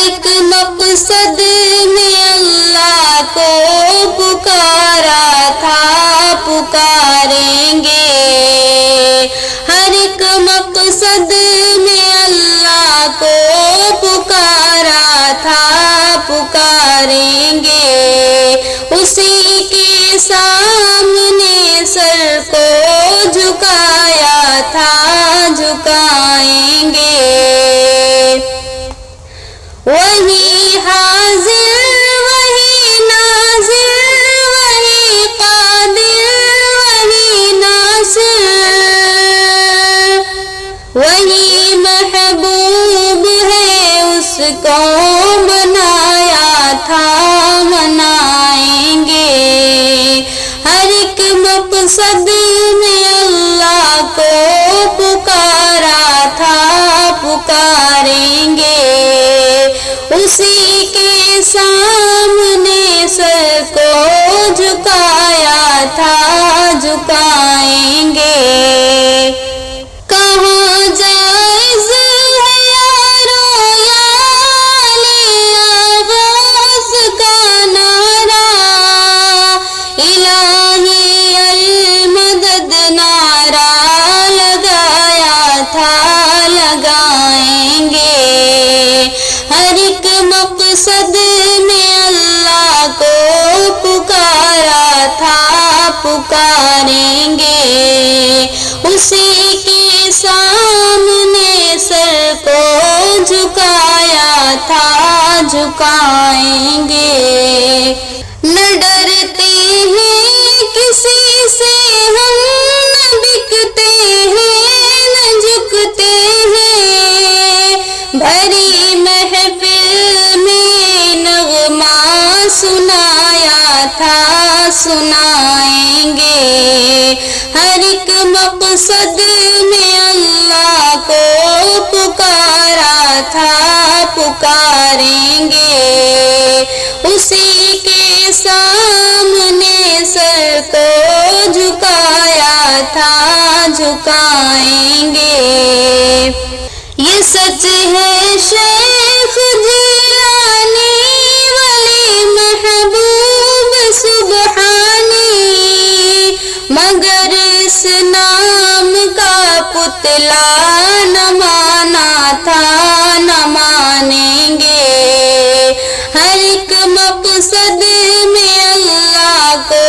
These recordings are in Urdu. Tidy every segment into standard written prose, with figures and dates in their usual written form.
ایک مقصد میں اللہ کو پکارا تھا، پکاریں گے۔ ہر ایک مقصد میں اللہ کو پکارا تھا، پکاریں گے۔ اسی کے سامنے سر کو جھکایا تھا، جھکائیں گے۔ وہی حاضر، وہی ناظر، وہی قادر، وہی ناصر، وہی محبوب ہے، اس کو منایا تھا، منائیں گے۔ ہر ایک مقصد میں اللہ کو پکارا تھا، پکاریں گے۔ اسی کے سامنے سر کو جھکایا تھا، جھکائیں گے۔ کہاں جائز ہے یارو یعنی آغاز کا نعرہ، الہی المدد نعرہ لگایا تھا، لگائیں گے۔ ہر ایک مقصد میں اللہ کو پکارا تھا، پکاریں گے۔ اسی کے سامنے سر کو جھکایا تھا، جھکائیں گے۔ نہ ڈرتے ہیں کسی سے ہم، نہ بکتے ہیں، نہ جھکتے ہیں۔ بھری محفل میں نغمہ سنایا تھا، سنائیں گے۔ ہر ایک مقصد میں اللہ کو پکارا تھا، پکاریں گے۔ اسی کے سامنے سر کو جھکایا تھا، جھکائیں گے۔ یہ سچ ہے شیخ جیلانی ولی محبوب سبحانی، مگر اس نام کا پتلا نہ مانا تھا، نہ مانیں گے۔ ہر ایک مقصد میں اللہ کو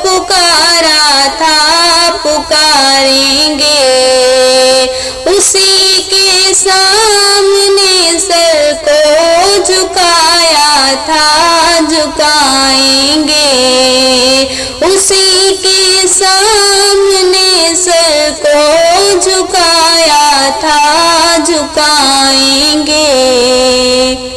پکارا تھا، پکاریں گے۔ اسی کے سامنے سر کو جھکایا تھا، جھکائیں گے۔ اسی کے سامنے سر کو جھکایا تھا، جھکائیں گے۔